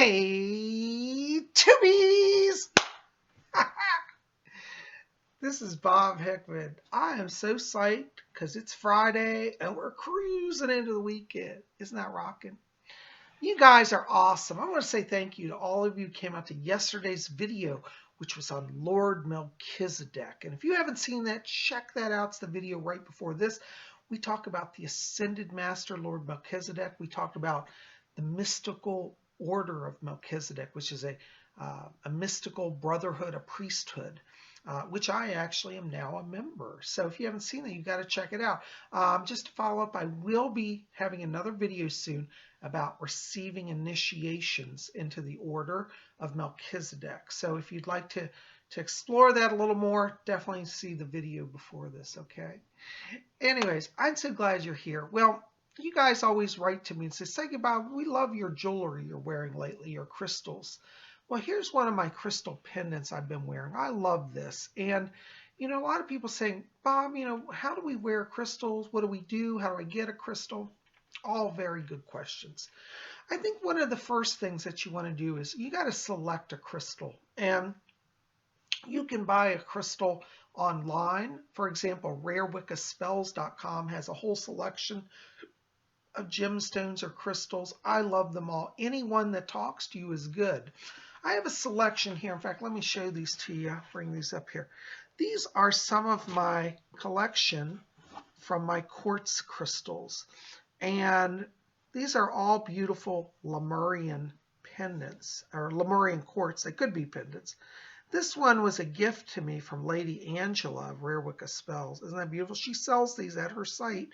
Hey, Tubies! This is Bob Hickman. I am so psyched because it's Friday and we're cruising into the weekend. Isn't that rocking? You guys are awesome. I want to say thank you to all of you who came out to yesterday's video, which was on Lord Melchizedek. And if you haven't seen that, check that out. It's the video right before this. We talk about the Ascended Master, Lord Melchizedek. We talked about the mystical order of Melchizedek, which is a mystical brotherhood, a priesthood, which I actually am now a member. So if you haven't seen it, you've got to check it out. Just to follow up, I will be having another video soon about receiving initiations into the order of Melchizedek. So if you'd like to explore that a little more, definitely see the video before this, okay? Anyways, I'm so glad you're here. Well, you guys always write to me and say, Bob, we love your jewelry you're wearing lately, your crystals. Well, here's one of my crystal pendants I've been wearing. I love this. And, a lot of people saying, Bob, how do we wear crystals? What do we do? How do I get a crystal? All very good questions. I think one of the first things that you want to do is you got to select a crystal. And you can buy a crystal online. For example, rarewiccaspells.com has a whole selection of gemstones or crystals. I love them all. Anyone that talks to you is good. I have a selection here. In fact, let me show these to you. Bring these up here. These are some of my collection from my quartz crystals. And these are all beautiful Lemurian pendants, or Lemurian quartz. They could be pendants. This one was a gift to me from Lady Angela of Rare Wicca Spells. Isn't that beautiful? She sells these at her site.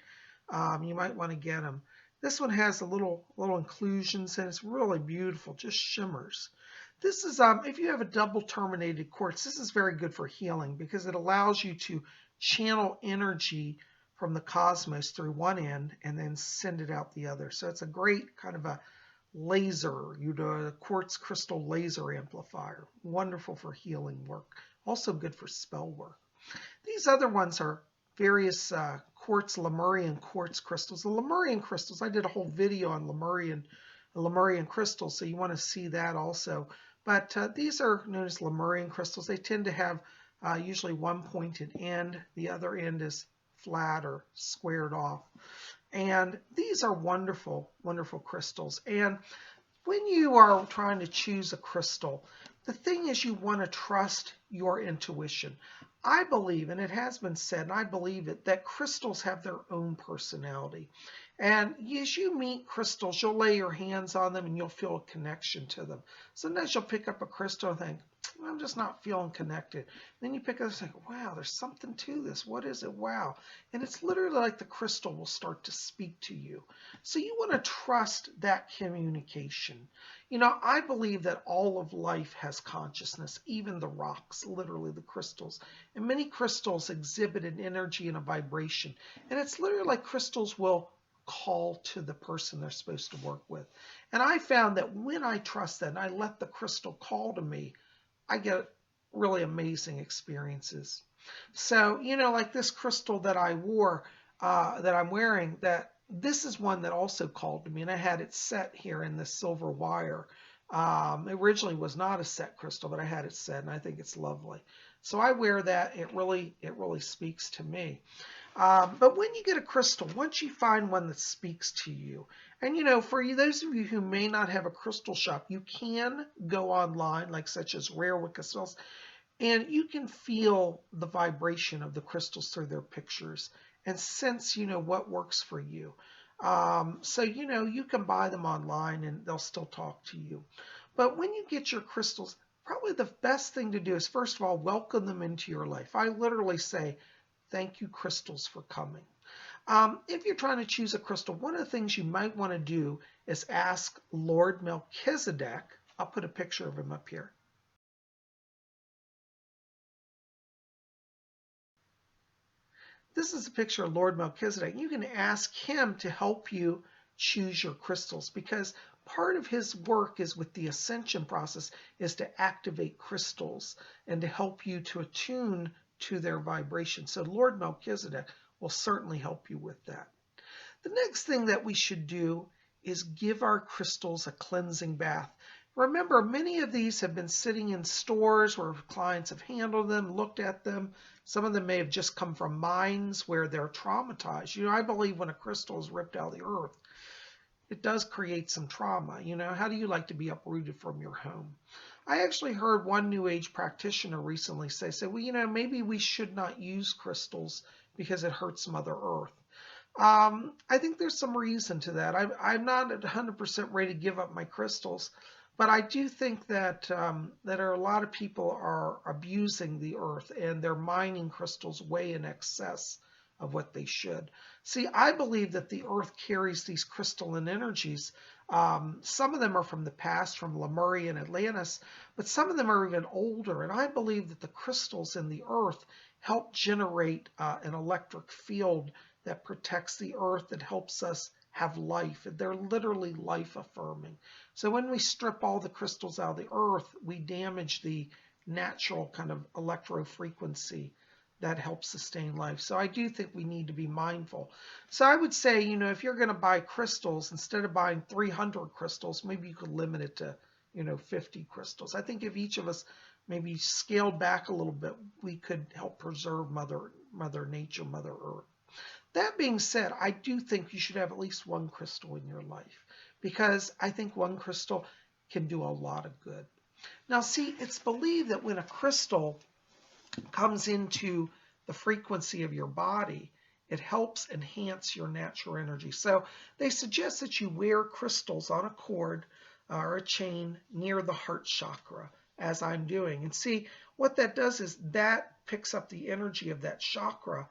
You might want to get them. This one has a little inclusions and it's really beautiful, just shimmers. This is, if you have a double terminated quartz, this is very good for healing because it allows you to channel energy from the cosmos through one end and then send it out the other. So it's a great kind of a laser, a quartz crystal laser amplifier. Wonderful for healing work. Also good for spell work. These other ones are various Lemurian quartz crystals. The Lemurian crystals, I did a whole video on Lemurian crystals, so you want to see that also. But these are known as Lemurian crystals. They tend to have usually one pointed end. The other end is flat or squared off. And these are wonderful, wonderful crystals. And when you are trying to choose a crystal, the thing is you want to trust your intuition. I believe, and it has been said, and I believe it, that crystals have their own personality. And as you meet crystals, you'll lay your hands on them and you'll feel a connection to them. Sometimes you'll pick up a crystal and think, I'm just not feeling connected. Then you pick it up and think, wow, there's something to this. What is it? Wow. And it's literally like the crystal will start to speak to you. So you want to trust that communication. I believe that all of life has consciousness, even the rocks, literally the crystals. And many crystals exhibit an energy and a vibration. And it's literally like crystals will call to the person they're supposed to work with. And I found that when I trust that and I let the crystal call to me, I get really amazing experiences. So, like this crystal that I wore, that I'm wearing, this is one that also called to me, and I had it set here in this silver wire. It originally was not a set crystal, but I had it set, and I think it's lovely. So I wear that. It really speaks to me. But when you get a crystal, once you find one that speaks to you, and for those of you who may not have a crystal shop, you can go online, like such as Rare Wicca Spells, and you can feel the vibration of the crystals through their pictures and sense, what works for you. So, you can buy them online and they'll still talk to you. But when you get your crystals, probably the best thing to do is, first of all, welcome them into your life. I literally say, thank you, crystals, for coming. If you're trying to choose a crystal, one of the things you might want to do is ask Lord Melchizedek. I'll put a picture of him up here. This is a picture of Lord Melchizedek. You can ask him to help you choose your crystals because part of his work is with the ascension process is to activate crystals and to help you to attune to their vibration. So Lord Melchizedek will certainly help you with that. The next thing that we should do is give our crystals a cleansing bath. Remember, many of these have been sitting in stores where clients have handled them, looked at them. Some of them may have just come from mines where they're traumatized. I believe when a crystal is ripped out of the earth, it does create some trauma. How do you like to be uprooted from your home? I actually heard one New Age practitioner recently say, well, maybe we should not use crystals because it hurts Mother Earth. I think there's some reason to that. I'm not 100% ready to give up my crystals, but I do think that that a lot of people are abusing the earth and they're mining crystals way in excess of what they should. See, I believe that the earth carries these crystalline energies. Some of them are from the past, from Lemurian Atlantis, but some of them are even older. And I believe that the crystals in the earth help generate an electric field that protects the earth, that helps us have life. They're literally life affirming. So when we strip all the crystals out of the earth, we damage the natural kind of electro frequency that helps sustain life. So I do think we need to be mindful. So I would say, if you're going to buy crystals, instead of buying 300 crystals, maybe you could limit it to, 50 crystals. I think if each of us maybe scaled back a little bit, we could help preserve Mother Nature, Mother Earth. That being said, I do think you should have at least one crystal in your life, because I think one crystal can do a lot of good. Now, see, it's believed that when a crystal comes into the frequency of your body, it helps enhance your natural energy. So they suggest that you wear crystals on a cord or a chain near the heart chakra, as I'm doing. And see, what that does is that picks up the energy of that chakra,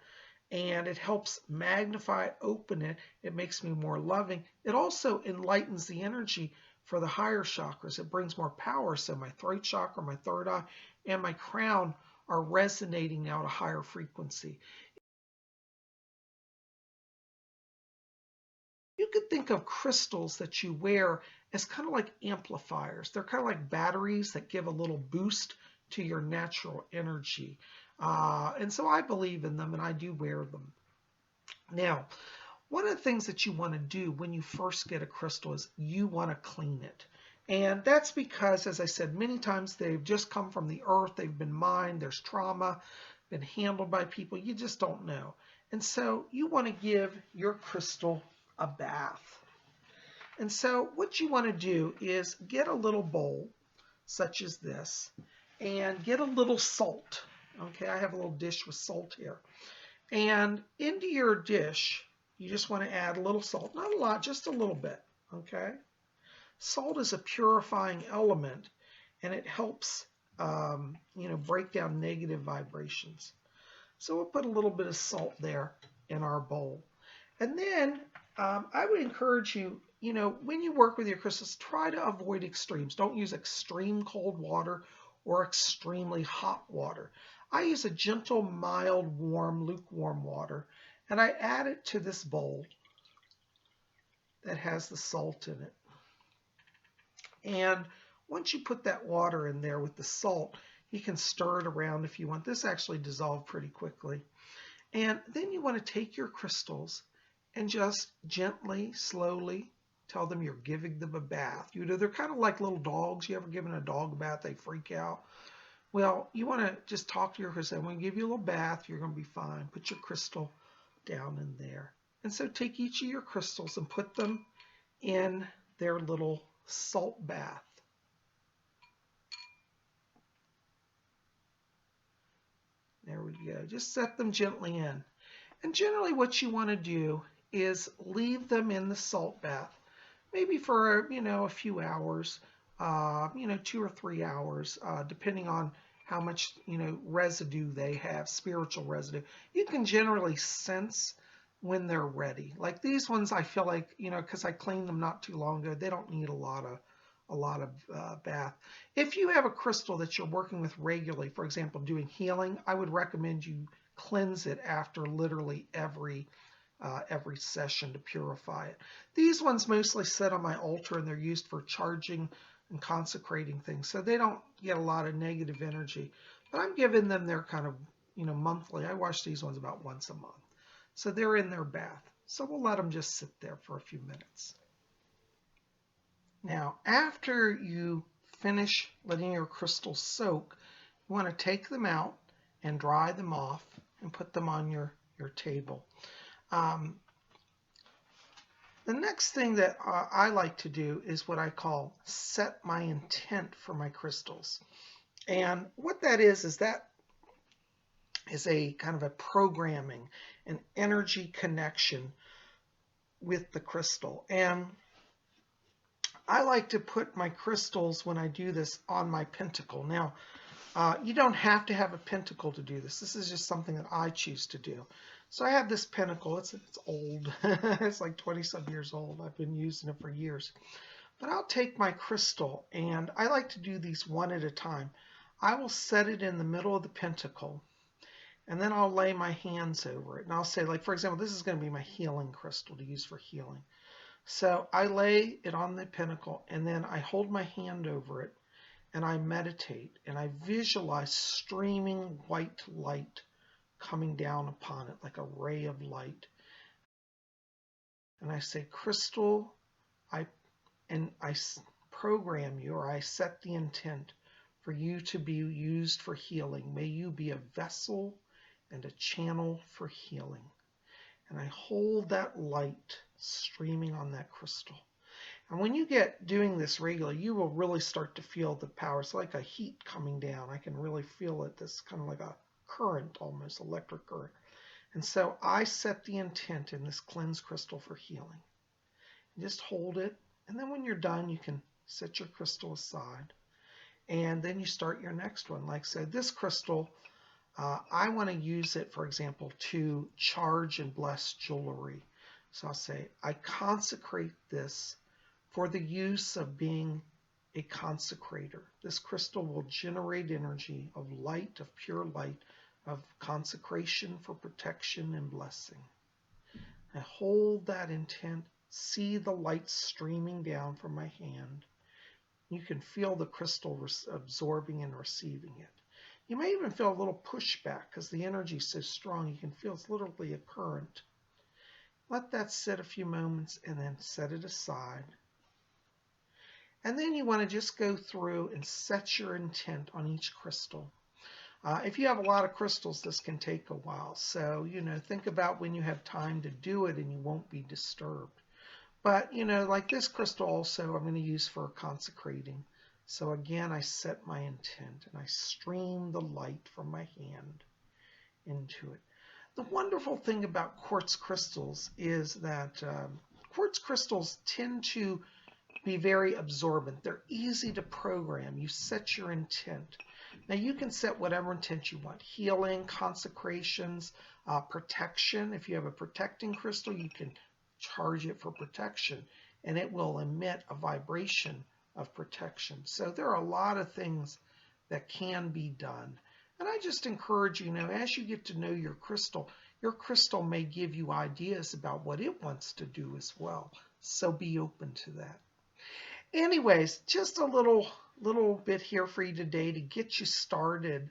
and it helps magnify it, open it. It makes me more loving. It also enlightens the energy for the higher chakras. It brings more power. So my throat chakra, my third eye, and my crown are resonating now at a higher frequency. You could think of crystals that you wear as kind of like amplifiers. They're kind of like batteries that give a little boost to your natural energy. And so I believe in them, and I do wear them. Now, one of the things that you want to do when you first get a crystal is you want to clean it. And that's because, as I said, many times they've just come from the earth, they've been mined, there's trauma, been handled by people, you just don't know. And so you want to give your crystal a bath. And so what you want to do is get a little bowl, such as this, and get a little salt. Okay, I have a little dish with salt here. And into your dish, you just want to add a little salt. Not a lot, just a little bit. Okay? Salt is a purifying element, and it helps, break down negative vibrations. So we'll put a little bit of salt there in our bowl. And then I would encourage you, when you work with your crystals, try to avoid extremes. Don't use extreme cold water or extremely hot water. I use a gentle, mild, warm, lukewarm water, and I add it to this bowl that has the salt in it. And once you put that water in there with the salt, you can stir it around if you want. This actually dissolves pretty quickly. And then you want to take your crystals and just gently, slowly tell them you're giving them a bath. They're kind of like little dogs. You ever given a dog a bath, they freak out? Well, you want to just talk to your crystal. I'm going to give you a little bath. You're going to be fine. Put your crystal down in there. And so take each of your crystals and put them in their little salt bath. There we go. Just set them gently in. And generally what you want to do is leave them in the salt bath, maybe for, a few hours, 2 or 3 hours, depending on how much, residue they have, spiritual residue. You can generally sense when they're ready. Like these ones, I feel like, because I cleaned them not too long ago, they don't need a lot of bath. If you have a crystal that you're working with regularly, for example, doing healing, I would recommend you cleanse it after literally every session to purify it. These ones mostly sit on my altar, and they're used for charging and consecrating things, so they don't get a lot of negative energy. But I'm giving them their kind of, monthly. I wash these ones about once a month. So they're in their bath. So we'll let them just sit there for a few minutes. Now, after you finish letting your crystals soak, you want to take them out and dry them off and put them on your table. The next thing that I like to do is what I call set my intent for my crystals. And what that is that is a kind of a programming, an energy connection with the crystal. And I like to put my crystals, when I do this, on my pentacle. Now, you don't have to have a pentacle to do this. This is just something that I choose to do. So I have this pentacle. It's old. It's like 20-some years old. I've been using it for years. But I'll take my crystal, and I like to do these one at a time. I will set it in the middle of the pentacle, and then I'll lay my hands over it. And I'll say, like, for example, this is going to be my healing crystal to use for healing. So I lay it on the pentacle, and then I hold my hand over it, and I meditate, and I visualize streaming white light coming down upon it like a ray of light. And I say, crystal, I program you, or I set the intent for you to be used for healing. May you be a vessel and a channel for healing. And I hold that light streaming on that crystal. And when you get doing this regularly, you will really start to feel the power. It's like a heat coming down. I can really feel it. This kind of like a current, almost electric current. And so I set the intent in this cleanse crystal for healing. And just hold it. And then when you're done, you can set your crystal aside. And then you start your next one. Like say, this crystal, I want to use it, for example, to charge and bless jewelry. So I'll say, I consecrate this for the use of being a consecrator. This crystal will generate energy of light, of pure light, of consecration for protection and blessing. I hold that intent, see the light streaming down from my hand. You can feel the crystal absorbing and receiving it. You may even feel a little pushback because the energy is so strong. You can feel it's literally a current. Let that sit a few moments and then set it aside. And then you want to just go through and set your intent on each crystal. If you have a lot of crystals, this can take a while. So, think about when you have time to do it and you won't be disturbed. But, like this crystal also I'm going to use for consecrating. So again, I set my intent and I stream the light from my hand into it. The wonderful thing about quartz crystals is that quartz crystals tend to be very absorbent. They're easy to program. You set your intent. Now you can set whatever intent you want. Healing, consecrations, protection. If you have a protecting crystal, you can charge it for protection and it will emit a vibration of protection. So there are a lot of things that can be done. And I just encourage you, as you get to know your crystal may give you ideas about what it wants to do as well. So be open to that. Anyways, just a little bit here for you today to get you started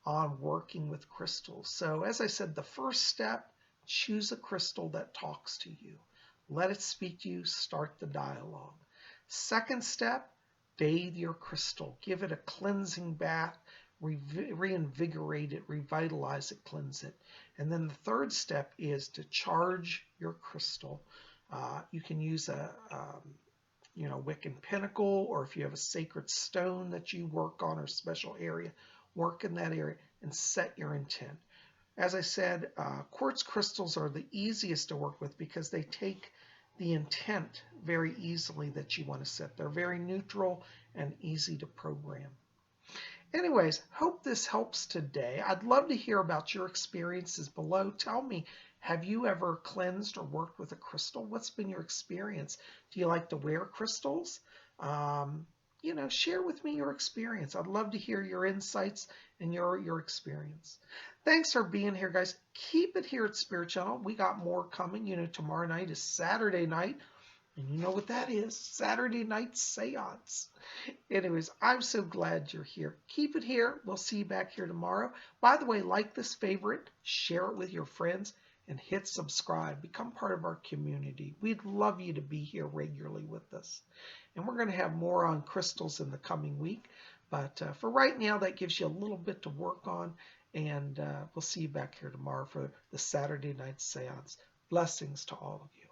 on working with crystals. So as I said, the first step, choose a crystal that talks to you. Let it speak to you, start the dialogue. Second step, bathe your crystal. Give it a cleansing bath, reinvigorate it, revitalize it, cleanse it. And then the third step is to charge your crystal. You can use a Wiccan pinnacle, or if you have a sacred stone that you work on or a special area, work in that area and set your intent. As I said, quartz crystals are the easiest to work with because they take the intent very easily that you want to set. They're very neutral and easy to program. Anyways, hope this helps today. I'd love to hear about your experiences below. Tell me, have you ever cleansed or worked with a crystal? What's been your experience? Do you like to wear crystals? Share with me your experience. I'd love to hear your insights and your experience. Thanks for being here, guys. Keep it here at Spirit Channel. We got more coming. Tomorrow night is Saturday night. And you know what that is. Saturday night seance. Anyways, I'm so glad you're here. Keep it here. We'll see you back here tomorrow. By the way, like this favorite, share it with your friends, and hit subscribe. Become part of our community. We'd love you to be here regularly with us. And we're going to have more on crystals in the coming week. But for right now, that gives you a little bit to work on. And we'll see you back here tomorrow for the Saturday night seance. Blessings to all of you.